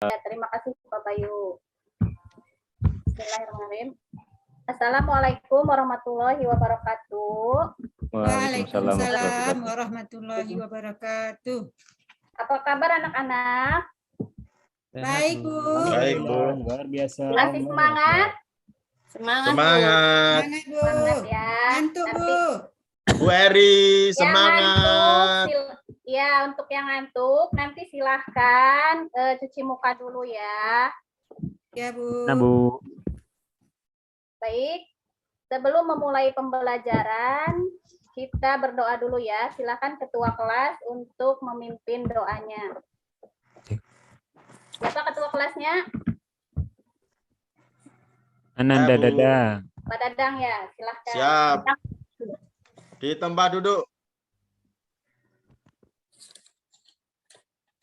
Ya, terima kasih Pak Bayu. Bismillahirrahmanirrahim. Assalamualaikum warahmatullahi wabarakatuh. Waalaikumsalam warahmatullahi wabarakatuh. Apa kabar anak-anak? Baik, Bu. Baik, Bu. Luar biasa. Masih semangat? Semangat. Semangat, Bu. Semangat ya. Ngantuk, Nanti Bu. Bu Eri, yang ngantuk, semangat. ya untuk yang ngantuk nanti silahkan cuci muka dulu ya. Ya, Bu. Nah, Bu. Baik, sebelum memulai pembelajaran, kita berdoa dulu ya. Silakan ketua kelas untuk memimpin doanya. Siapa ketua kelasnya? Ananda Bu. Dadang. Pak Dadang ya, silahkan. Siap. Di tempat duduk.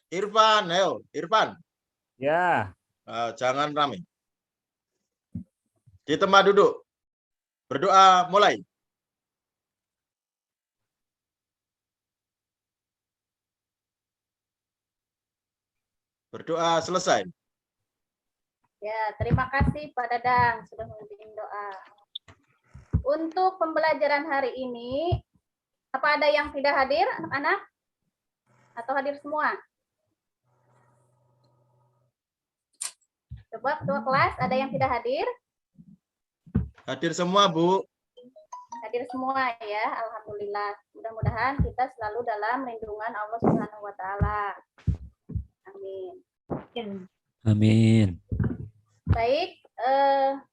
Irfan, ayo, Irfan. Ya. Jangan rame. Di tempat duduk. Berdoa mulai. Berdoa selesai. Ya, terima kasih Pak Dadang sudah memimpin doa. Untuk pembelajaran hari ini, apa ada yang tidak hadir, anak-anak? Atau hadir semua? Coba ketua kelas, ada yang tidak hadir? Hadir semua, Bu. Hadir semua ya, alhamdulillah. Mudah-mudahan kita selalu dalam lindungan Allah Subhanahu wa taala. Amin. Amin. Baik,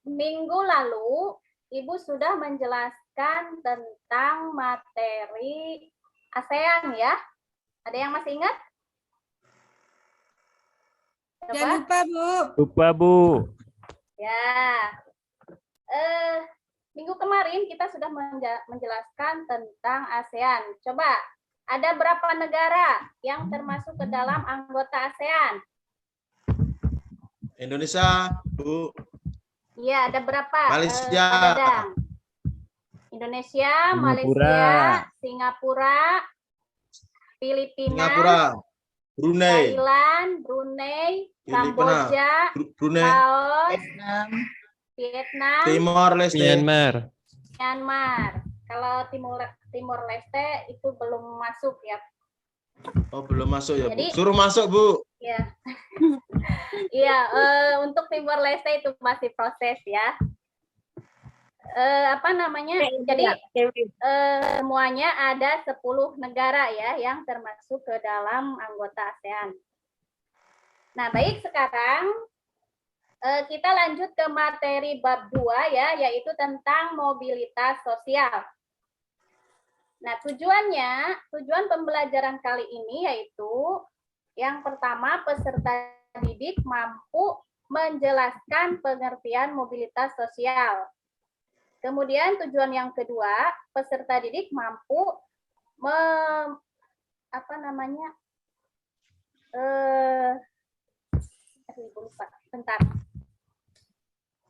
minggu lalu Ibu sudah menjelaskan tentang materi ASEAN ya. Ada yang masih ingat? Coba. Jangan lupa, Bu. Lupa, Bu. Ya. Minggu kemarin kita sudah menjelaskan tentang ASEAN. Coba, ada berapa negara yang termasuk ke dalam anggota ASEAN? Indonesia, Bu. Iya, ada berapa? Malaysia. Indonesia, Singapura. Malaysia, Singapura, Filipina, Singapura, Brunei, Thailand, Brunei, Filipina, Kamboja, Brunei, Laos, Vietnam, Timor Leste. Myanmar. Kalau Timor Leste itu belum masuk ya. Oh, belum masuk ya, Bu. Jadi- Suruh masuk, Bu. Ya. Iya, untuk Timor Leste itu masih proses ya. Apa namanya? Jadi semuanya ada 10 negara ya yang termasuk ke dalam anggota ASEAN. Nah, baik sekarang kita lanjut ke materi bab 2 ya, yaitu tentang mobilitas sosial. Nah, tujuan pembelajaran kali ini yaitu yang pertama, peserta didik mampu menjelaskan pengertian mobilitas sosial. Kemudian tujuan yang kedua, peserta didik mampu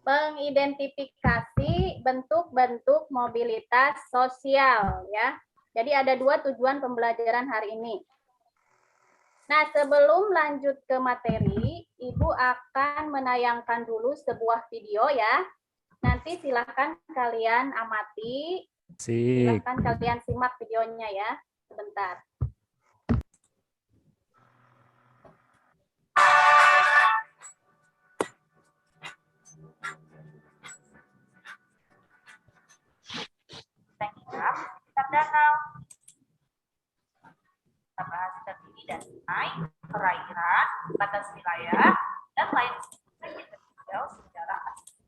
mengidentifikasi bentuk-bentuk mobilitas sosial ya. Jadi ada 2 tujuan pembelajaran hari ini. Nah, sebelum lanjut ke materi, Ibu akan menayangkan dulu sebuah video ya. Nanti silakan kalian amati, Sip. silakan kalian simak videonya ya. Sebentar. Sekitar danau. Kita bahas terdiri dan sungai, perairan, batas wilayah, dan lain sebagainya secara asli.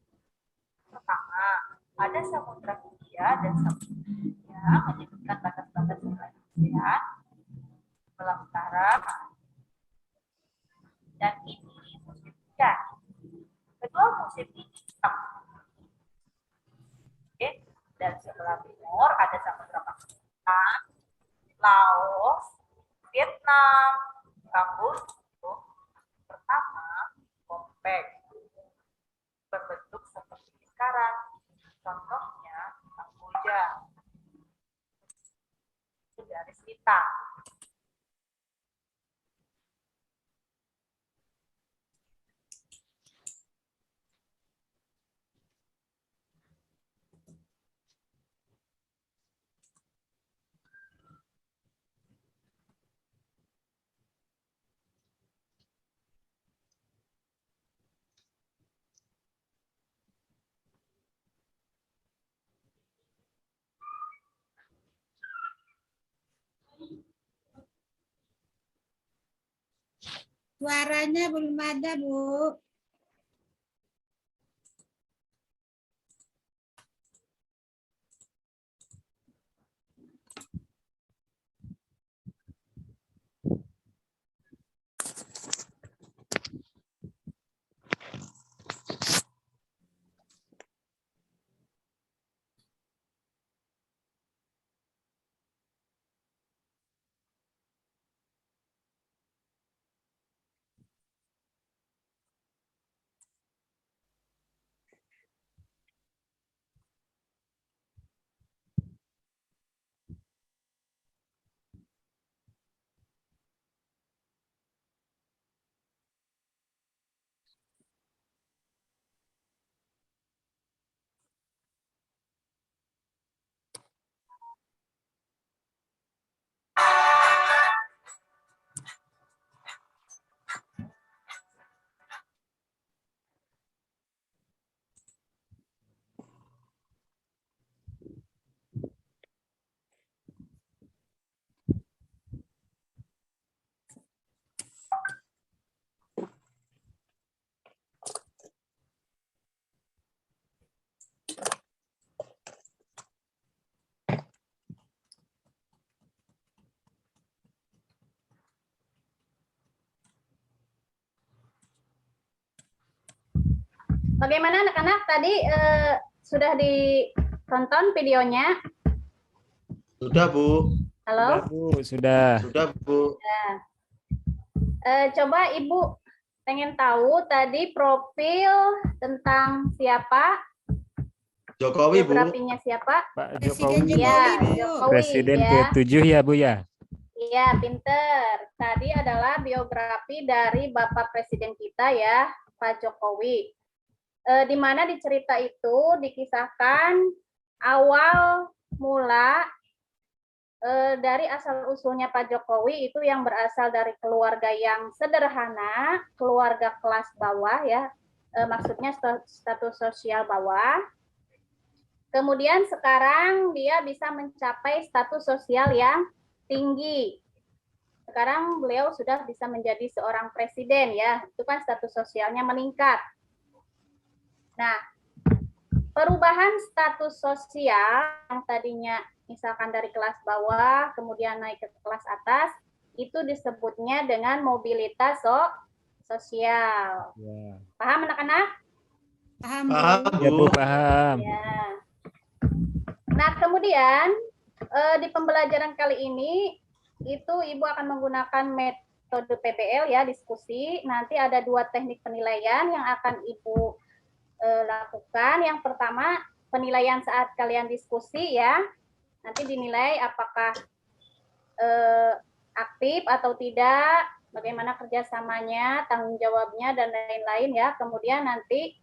Pertama, ada Samudra Hindia dan Samudra India menyebutkan batas-batas wilayah ASEAN, sebelah utara, dan ini musim hujan. Kedua musim ini sama. Oke, dan sebelah timur ada Samudra Pasifik, Laos, Vietnam, Kamboja. Pertama, kompak, berbentuk seperti sekarang. Contohnya Kamboja. Itu garis hitam. Suaranya belum ada, Bu. Bagaimana anak-anak tadi sudah ditonton videonya? Sudah, Bu. Halo? Sudah, Bu. Sudah. Sudah, Bu. Coba Ibu pengen tahu tadi profil tentang siapa? Jokowi, Bu. Biografinya siapa? Pak Presiden Jokowi. Ya, Jokowi, Bu. Jokowi. Presiden Ya. ke-7 ya, Bu ya? Iya, pinter. Tadi adalah biografi dari Bapak Presiden kita ya, Pak Jokowi. Di mana di cerita itu dikisahkan awal mula dari asal-usulnya Pak Jokowi itu yang berasal dari keluarga yang sederhana, keluarga kelas bawah ya, maksudnya status sosial bawah. Kemudian sekarang dia bisa mencapai status sosial yang tinggi. Sekarang beliau sudah bisa menjadi seorang presiden ya, itu kan status sosialnya meningkat. Nah, perubahan status sosial yang tadinya misalkan dari kelas bawah kemudian naik ke kelas atas, itu disebutnya dengan mobilitas sosial. Ya. Paham anak-anak? Paham, Bu. Paham, Ya, Bu, Bu. paham. Ya. Nah, kemudian di pembelajaran kali ini itu Ibu akan menggunakan metode PBL ya, diskusi. Nanti ada 2 teknik penilaian yang akan Ibu lakukan. Yang pertama, penilaian saat kalian diskusi ya. Nanti dinilai apakah aktif atau tidak, bagaimana kerjasamanya, tanggung jawabnya, dan lain-lain ya. Kemudian nanti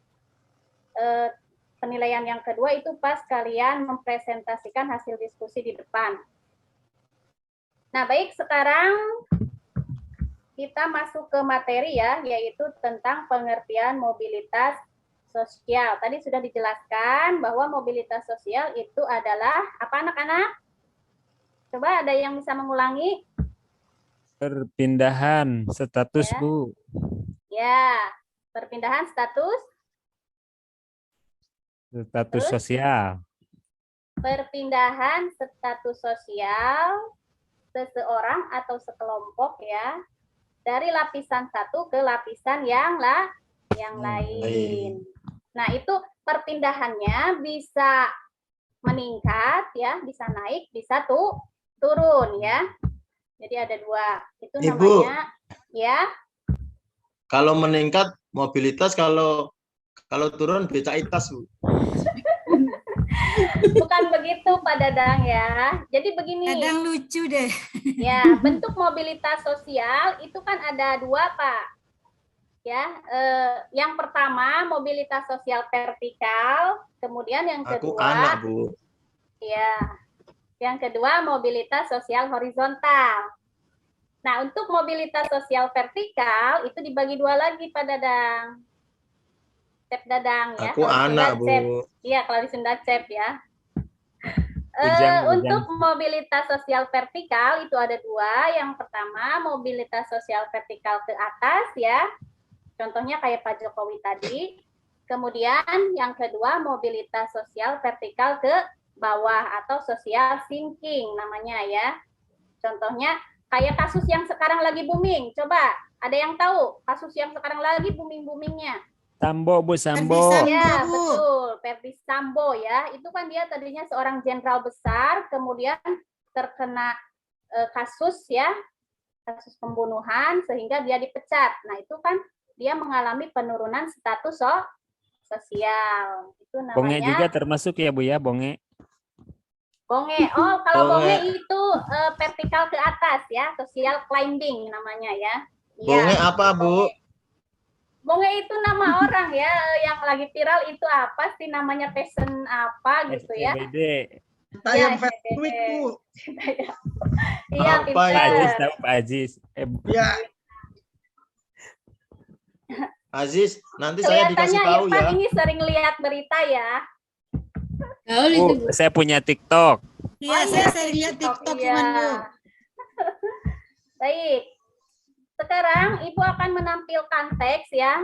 penilaian yang kedua itu pas kalian mempresentasikan hasil diskusi di depan. Nah, baik, sekarang kita masuk ke materi ya, yaitu tentang pengertian mobilitas sosial. Tadi sudah dijelaskan bahwa mobilitas sosial itu adalah apa anak-anak? Coba ada yang bisa mengulangi? Perpindahan status, Ya. Bu. Ya, perpindahan status Status Terus? sosial. perpindahan status sosial seseorang atau sekelompok ya dari lapisan satu ke lapisan yang lain. Nah, itu perpindahannya bisa meningkat ya, bisa naik, bisa turun ya. Jadi ada 2. Itu Ibu. namanya ya. Kalau meningkat mobilitas, kalau turun becak itas, Bu. Bukan begitu Pak Dadang ya. Jadi begini. Kadang lucu deh. Ya, bentuk mobilitas sosial itu kan ada 2, Pak. Ya, yang pertama mobilitas sosial vertikal, kemudian yang Aku kedua, anak, Bu. ya, yang kedua mobilitas sosial horizontal. Nah, untuk mobilitas sosial vertikal itu dibagi 2 lagi, Pak Dadang. Cep Dadang ya. Aku Kalau di Sunda anak, Cep. Bu. Iya, kalau di Sunda Cep ya. Untuk mobilitas sosial vertikal itu ada dua. Yang pertama mobilitas sosial vertikal ke atas ya. Contohnya kayak Pak Jokowi tadi. Kemudian yang kedua mobilitas sosial vertikal ke bawah atau social sinking namanya ya. Contohnya kayak kasus yang sekarang lagi booming. Coba ada yang tahu kasus yang sekarang lagi booming-boomingnya? Sambo, Bu, Sambo. Ya, betul. Ferdi Sambo ya. Itu kan dia tadinya seorang jenderal besar, kemudian terkena kasus ya, kasus pembunuhan sehingga dia dipecat. Nah, itu kan dia mengalami penurunan status sosial. Itu namanya Bonge juga termasuk ya, Bu ya, bonge. Bonge. Oh, kalau bonge itu vertikal ke atas ya, social climbing namanya ya. Bonge ya, apa, Bu? Bonge itu nama orang ya, yang lagi viral itu apa sih namanya, passion apa gitu ya. Tayang Facebook, Bu. Iya, Pak Aziz tahu Pak Aziz. Ya. Aziz, nanti saya dikasih tahu Irfan ya. ini sering lihat berita ya. Bu, saya punya TikTok. Iya, saya sering lihat TikTok Iya. Bu. Baik. Sekarang Ibu akan menampilkan teks ya.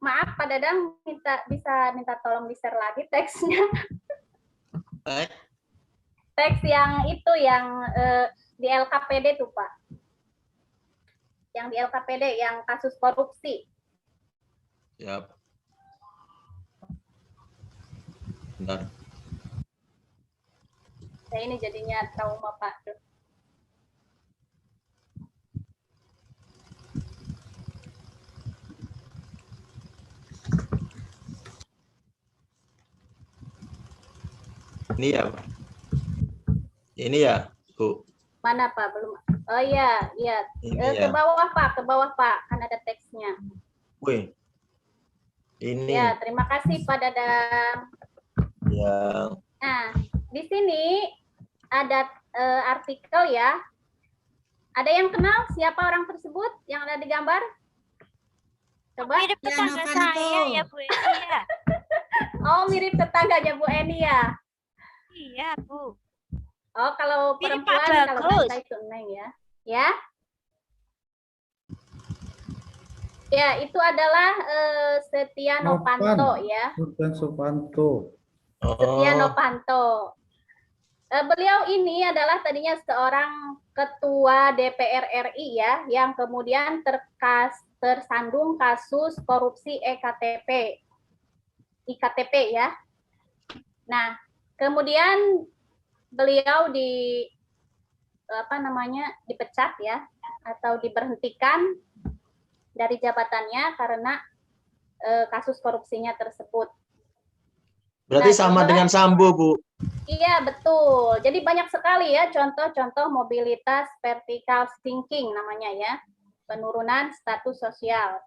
Maaf Pak Dadang, bisa minta tolong di-share lagi teksnya. Teks yang itu yang di LKPD tuh Pak. Yang di LKPD yang kasus korupsi. Siap. Benar. Saya ini jadinya trauma Pak. Tuh. Ini ya, Pak. Ini ya, Bu. Mana Pak? Belum. Oh iya, iya. Ke bawah Pak, ke bawah Pak. Kan ada teksnya. Wih. Ini. Ya, terima kasih Pak Dadang. Ya. Nah, di sini ada artikel ya. Ada yang kenal siapa orang tersebut yang ada di gambar? Coba. Mirip tetangga saya ya Bu Eni ya. Oh, mirip tetangganya Bu Eni ya. Iya Bu. Oh, kalau Mirip perempuan, Pak kalau Bagus. wanita itu Neng ya. Ya. Ya, itu adalah Setia Novanto ya. Supanto. Setia Novanto. Beliau ini adalah tadinya seorang ketua DPR RI ya, yang kemudian tersandung kasus korupsi IKTP ya. Nah, kemudian beliau dipecat ya, atau diberhentikan dari jabatannya karena kasus korupsinya tersebut. Berarti sama dengan Sambo, Bu. Iya, betul. Jadi banyak sekali ya contoh-contoh mobilitas vertical sinking namanya ya. Penurunan status sosial.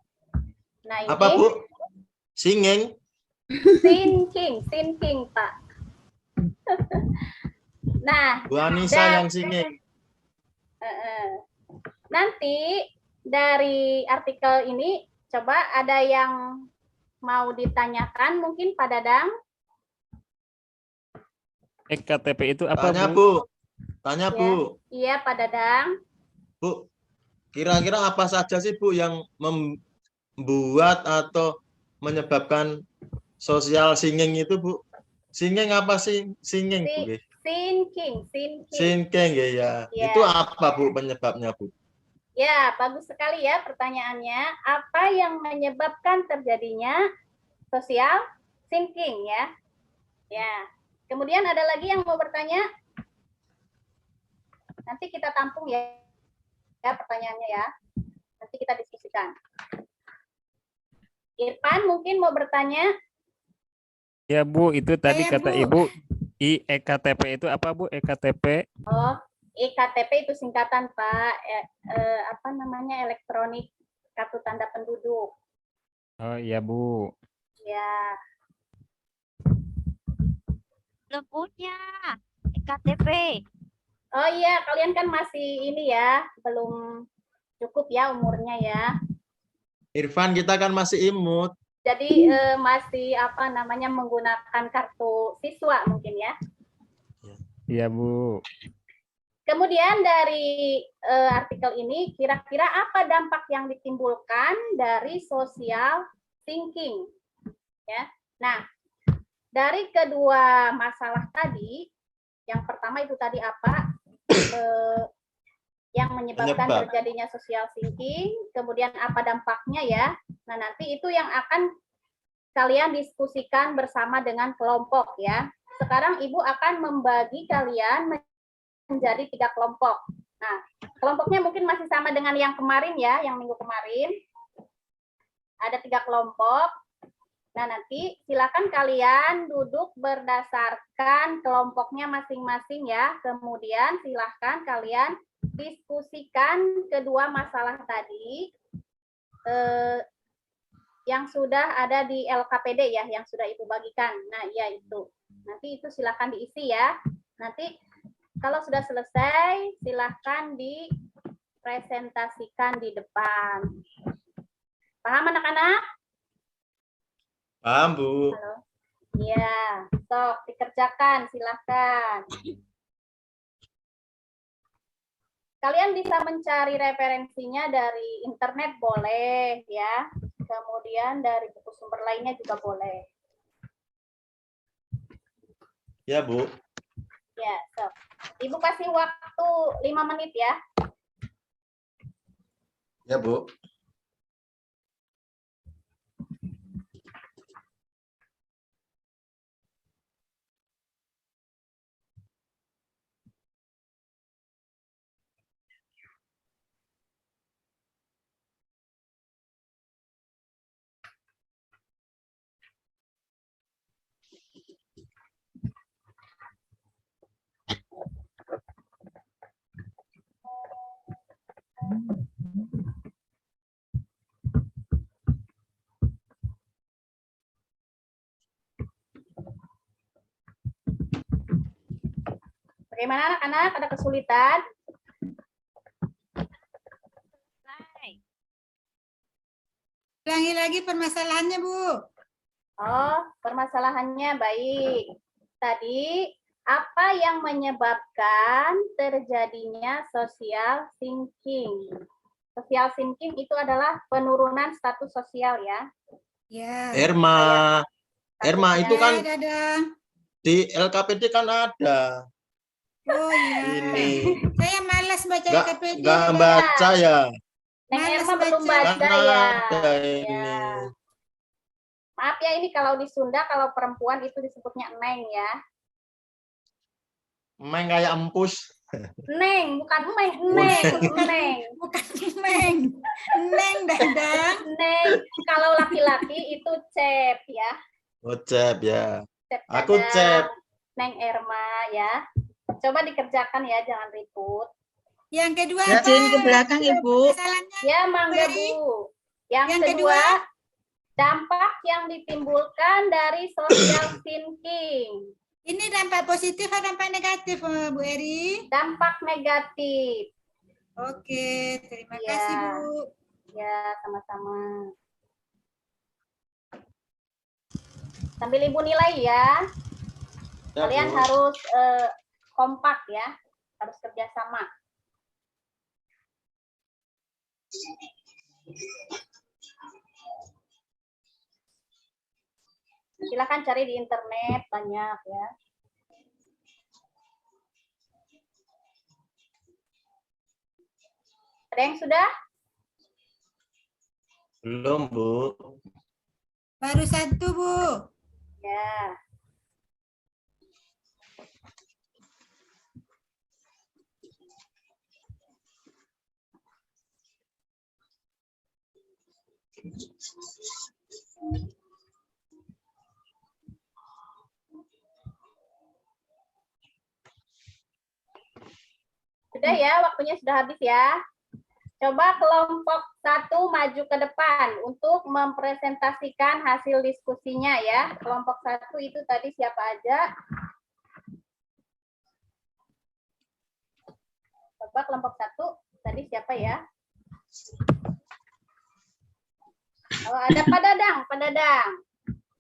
Nah, ini Apa, Bu? Singing? sinking, Pak. Nah, Bu Anissa yang singing. nanti dari artikel ini coba ada yang mau ditanyakan mungkin Pak Dadang? EKTP itu apa, Tanya, Bu? Bu. Tanya, Ya. Bu. Iya, Pak Dadang. Bu, kira-kira apa saja sih, Bu, yang membuat atau menyebabkan social singing itu, Bu? Singing apa sih? Singing, Bu. Sinking. Singing, ya. Ya. Itu apa, Bu, penyebabnya, Bu? Ya, bagus sekali ya pertanyaannya. Apa yang menyebabkan terjadinya social sinking ya? Ya. Kemudian ada lagi yang mau bertanya? Nanti kita tampung ya pertanyaannya ya. Nanti kita diskusikan. Irfan mungkin mau bertanya? Ya, Bu, itu tadi Saya, kata Bu. Ibu, EKTP itu apa, Bu? EKTP? Oh, EKTP itu singkatan Pak. Apa namanya? Elektronik kartu tanda penduduk. Oh, iya, Bu. Ya. Belum punya KTP. Oh iya, kalian kan masih ini ya, belum cukup ya umurnya ya. Irfan, kita kan masih imut. Jadi masih apa namanya menggunakan kartu siswa mungkin ya. Iya, Bu. Kemudian dari artikel ini, kira-kira apa dampak yang ditimbulkan dari social thinking? Ya. Nah, dari kedua masalah tadi, yang pertama itu tadi apa? Yang menyebabkan terjadinya social thinking, kemudian apa dampaknya ya? Nah, nanti itu yang akan kalian diskusikan bersama dengan kelompok ya. Sekarang Ibu akan membagi kalian menjadi 3 kelompok. Nah, kelompoknya mungkin masih sama dengan yang kemarin ya, yang minggu kemarin. Ada 3 kelompok. Nah, nanti silakan kalian duduk berdasarkan kelompoknya masing-masing ya. Kemudian silakan kalian diskusikan kedua masalah tadi yang sudah ada di LKPD ya, yang sudah Ibu bagikan. Nah, ya itu. Nanti itu silakan diisi ya. Nanti kalau sudah selesai, silakan dipresentasikan di depan. Paham anak-anak? Paham, Bu. Halo. Ya, sok dikerjakan, silakan. Kalian bisa mencari referensinya dari internet boleh ya. Kemudian dari buku sumber lainnya juga boleh. Ya, Bu. Ya, sok. Ibu kasih waktu 5 menit ya. Ya, Bu. Bagaimana anak-anak? Ada kesulitan? Ulangi lagi permasalahannya, Bu. Oh, permasalahannya baik. Tadi, apa yang menyebabkan terjadinya social thinking? Social thinking itu adalah penurunan status sosial ya. Ya. Erma itu kan Dadah. di LKPD kan ada. Oh iya. Ini. Saya malas baca Nggak, LKPD. nggak baca ya. Neng Males Erma belum baca. baca Kan ya. ada ini. Ya. Maaf ya, ini kalau di Sunda, kalau perempuan itu disebutnya Neng ya. Main kayak empus. Neng, bukan Neng, Neng, Neng. Bukan Neng. Neng, Dadang. Neng, kalau laki-laki itu Cep ya. Oh, Cep ya. Cep Aku Dadang, Cep. Neng Erma ya. Coba dikerjakan ya, jangan ribut. Yang kedua Ya. apa? Izin ke belakang, Ibu. Masalahnya Ya, Mangga Beri. Bu. Yang Yang kedua, dampak yang ditimbulkan dari social thinking. ini dampak positif atau dampak negatif, Bu Eri? Dampak negatif. Oke, terima Ya. kasih, Bu. Ya, sama-sama. Sambil Ibu nilai ya. Ya, Kalian Bu. harus kompak ya. Harus kerjasama. Silakan cari di internet, banyak ya. Ada yang sudah? Belum, Bu. Baru 1, Bu. Ya. Sudah ya, waktunya sudah habis ya. Coba kelompok 1 maju ke depan untuk mempresentasikan hasil diskusinya ya. Kelompok 1 itu tadi siapa aja? Coba kelompok 1 tadi siapa ya? Oh, ada Pak Dadang, Pak Dadang.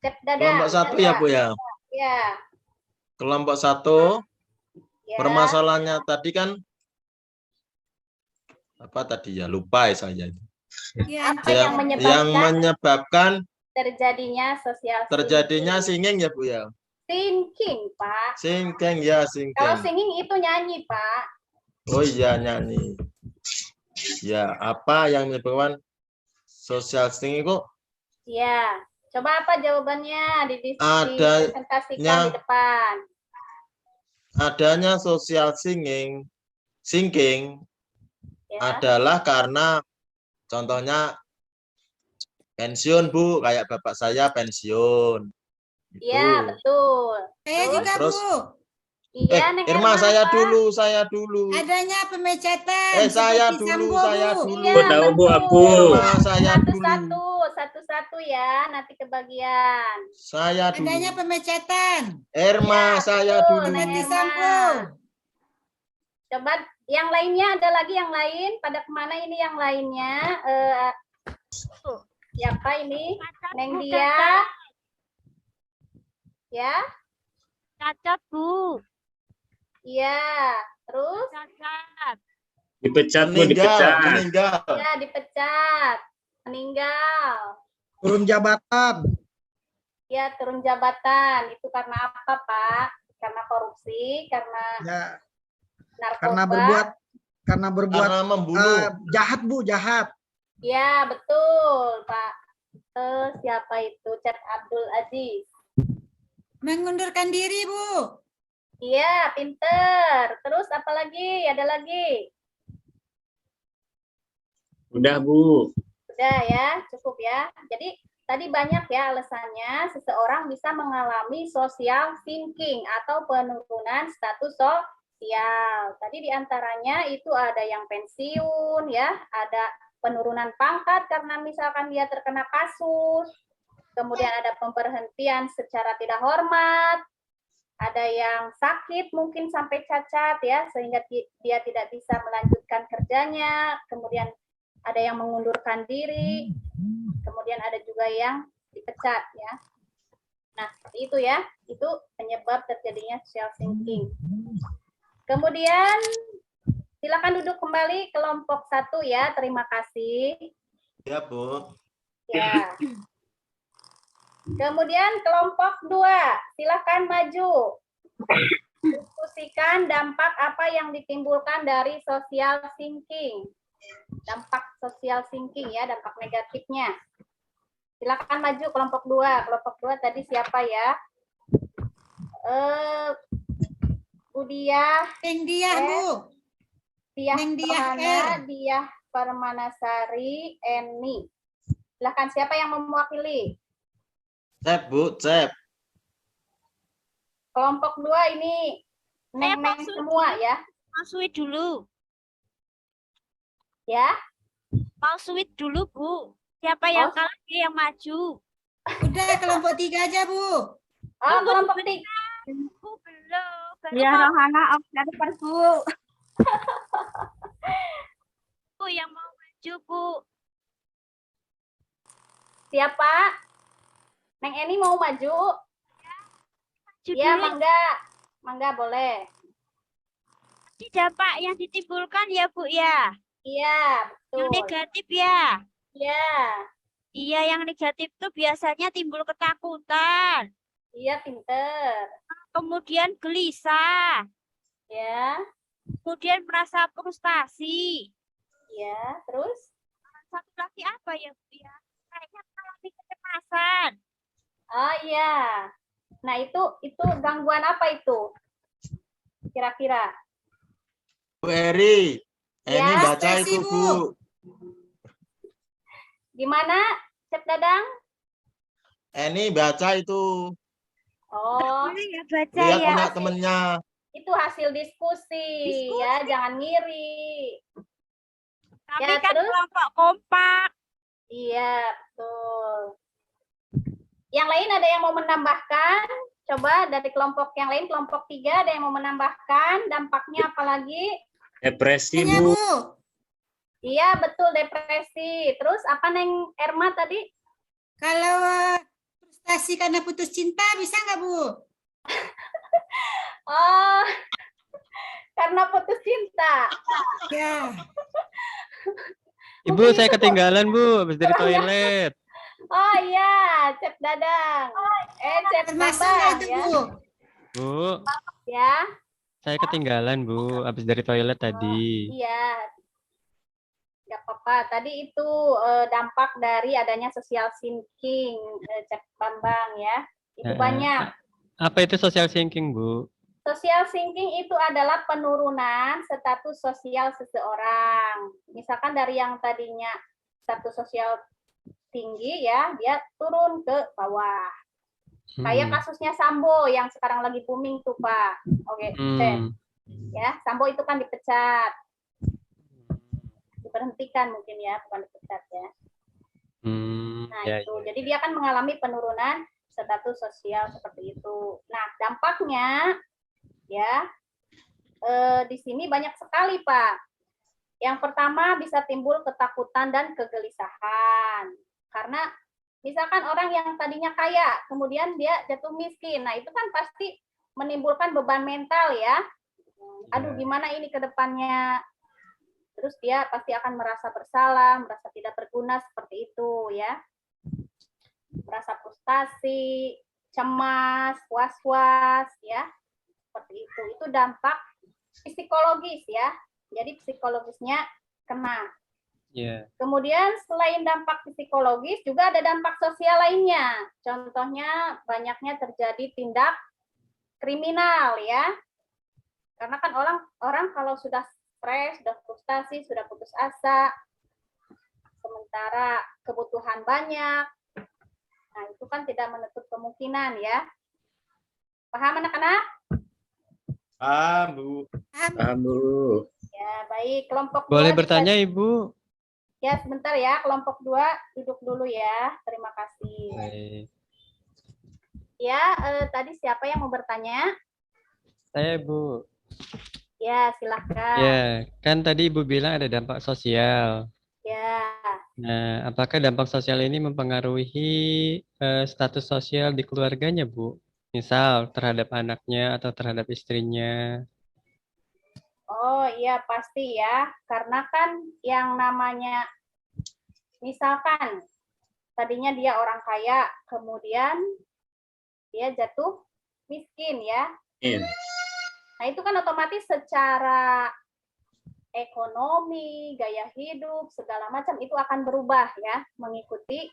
Cep Dadang. Kelompok 1 ya, Bu ya. Ya, Kelompok 1. Ya. permasalahannya tadi kan apa tadi ya, lupa ya saya. Ya, Apa yang Yang menyebabkan menyebabkan terjadinya social terjadinya singing? singing ya Bu ya. Singing, Pak. Singing ya, Kalau singing. singing itu nyanyi, Pak. Oh iya, nyanyi. Ya, apa yang menyebabkan social singing kok? Ya. Coba apa jawabannya Adanya- dipresentasikan di depan. Adanya social singing Ya. adalah karena contohnya pensiun Bu, kayak bapak saya pensiun. Iya, betul. saya juga Terus- Bu. Iya, Neng Irma, Erma, saya Pak. dulu. Adanya pemecatan. Saya seperti dulu, Sambo, saya Bu. dulu. Iya, tahu, Bu, betul. aku. Irma, saya dulu. Satu-satu ya, nanti kebagian. Saya dulu. Adanya pemecatan. Irma, Ya, saya betul, dulu. Neng Seperti Erma. Sambo. Coba yang lainnya, ada lagi yang lain? Pada kemana ini yang lainnya? Siapa ini? Neng Dia. Ya, Cacat, Bu. iya. Terus? Cacat. Dipecat, Bu, dipecat. Meninggal. Ya, dipecat. Meninggal. Turun jabatan. Ya, turun jabatan. Itu karena apa, Pak? Karena korupsi, karena Ya, narkoba. karena berbuat Karena membunuh. jahat Bu, jahat. Ya, betul, Pak. Siapa itu? Cep Abdul Aziz. Mengundurkan diri Bu. Iya, pinter. Terus apa lagi? Ada lagi? Udah, Bu. Udah ya, cukup ya. Jadi tadi banyak ya alasannya seseorang bisa mengalami social sinking atau penurunan status sosial. Tadi diantaranya itu ada yang pensiun ya, ada penurunan pangkat karena misalkan dia terkena kasus, kemudian ada pemberhentian secara tidak hormat, ada yang sakit mungkin sampai cacat ya, sehingga dia tidak bisa melanjutkan kerjanya, kemudian ada yang mengundurkan diri, kemudian ada juga yang dipecat ya. Nah, seperti itu ya, itu penyebab terjadinya social sinking. Kemudian silakan duduk kembali kelompok 1 ya, terima kasih. Ya, Bu. Ya. Kemudian kelompok 2, silakan maju. Diskusikan dampak apa yang ditimbulkan dari social sinking. Dampak social sinking ya, dampak negatifnya. Silakan maju kelompok 2. Kelompok 2 tadi siapa ya? Budiah, Neng Dia Bu. Diah Neng Diah Permana, R. Diah Permanasari, Eni. Silakan siapa yang mewakili? Cep, Bu, Cep. Kelompok 2 ini neng-neng semua ya. Mau sweet dulu. Ya. Mau sweet dulu, Bu. Siapa yang kalah dia yang maju. Udah kelompok 3 aja Bu. Oh, kelompok 3. Bu belum. Baru Ya, mau Rohana observer, Bu. Bu yang mau maju, Bu. Siapa? Neng Eni mau maju? Maju Ya, dulu. mangga. Mangga boleh. Ini dampak yang ditimbulkan ya, Bu ya. Iya, Yang betul. negatif ya. Iya. Iya, yang negatif tuh biasanya timbul ketakutan. Iya, pinter. Kemudian gelisah. Ya. Kemudian merasa frustasi. Ya, terus? Satu lagi apa ya, Bu ya? Kayaknya mengalami kecemasan. Oh iya. Nah, itu gangguan apa itu? Kira-kira. Bu Eri. Ya, Ini baca ekspresi, itu, Bu. Bu. Gimana, Cep Dadang? Ini baca itu. Oh, Boleh ya baca Lihat ya. punya temennya. itu hasil diskusi, ya, jangan ngiri. Tapi Ya, kan terus? kelompok kompak. Iya, betul. Yang lain ada yang mau menambahkan? Coba dari kelompok yang lain, kelompok 3 ada yang mau menambahkan dampaknya apa lagi? Depresi, Iya Bu. Bu. Iya, betul, depresi. Terus apa Neng Erma tadi? Kalau frustasi karena putus cinta bisa nggak Bu? Oh, Karena putus cinta. Ya. Ibu, saya ketinggalan, Bu, habis dari toilet. Oh iya, Cep Dadang. Cep Termasuk Bambang itu, ya. Bu. Bu, Ya. saya ketinggalan, Bu, habis dari toilet tadi. Iya. Nggak apa-apa. Tadi itu dampak dari adanya social thinking, Cep Bambang ya. Itu banyak. Apa itu social thinking, Bu? Social thinking itu adalah penurunan status sosial seseorang. Misalkan dari yang tadinya status sosial tinggi ya, dia turun ke bawah. Kayak kasusnya Sambo yang sekarang lagi booming tuh, Pak. Oke, ya, Sambo itu kan dipecat. Diberhentikan mungkin ya, bukan dipecat ya. Nah, Ya, itu. Jadi dia kan mengalami penurunan status sosial seperti itu. Nah, dampaknya ya di sini banyak sekali, Pak. Yang pertama bisa timbul ketakutan dan kegelisahan. Karena misalkan orang yang tadinya kaya, kemudian dia jatuh miskin. Nah, itu kan pasti menimbulkan beban mental ya. Aduh, gimana ini ke depannya? Terus dia pasti akan merasa bersalah, merasa tidak berguna seperti itu ya. Merasa frustasi, cemas, was-was ya. Seperti itu. Itu dampak psikologis ya. Jadi psikologisnya kena. Yeah. Kemudian selain dampak psikologis juga ada dampak sosial lainnya. Contohnya banyaknya terjadi tindak kriminal ya. Karena kan orang kalau sudah stres, sudah frustasi, sudah putus asa, sementara kebutuhan banyak, nah itu kan tidak menutup kemungkinan ya. Paham anak-anak? Paham, Bu. Paham, Bu. Ya, baik. Kelompok Boleh 2 bertanya, Ibu? Ya, sebentar ya. Kelompok 2 duduk dulu ya. Terima kasih. Baik. Ya, tadi siapa yang mau bertanya? Saya, Bu. Ya, silahkan. Ya, kan tadi Ibu bilang ada dampak sosial. Ya. Nah, apakah dampak sosial ini mempengaruhi status sosial di keluarganya, Bu? Misal terhadap anaknya atau terhadap istrinya. Oh iya pasti ya, karena kan yang namanya misalkan tadinya dia orang kaya, kemudian dia jatuh miskin ya. Nah itu kan otomatis secara ekonomi, gaya hidup, segala macam itu akan berubah ya, mengikuti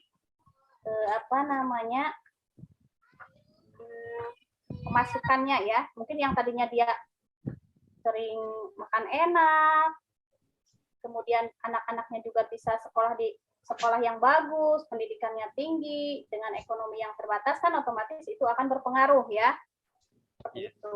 pemasukannya ya. Mungkin yang tadinya dia sering makan enak, kemudian anak-anaknya juga bisa sekolah di sekolah yang bagus, pendidikannya tinggi, dengan ekonomi yang terbatas kan otomatis itu akan berpengaruh ya. Seperti itu.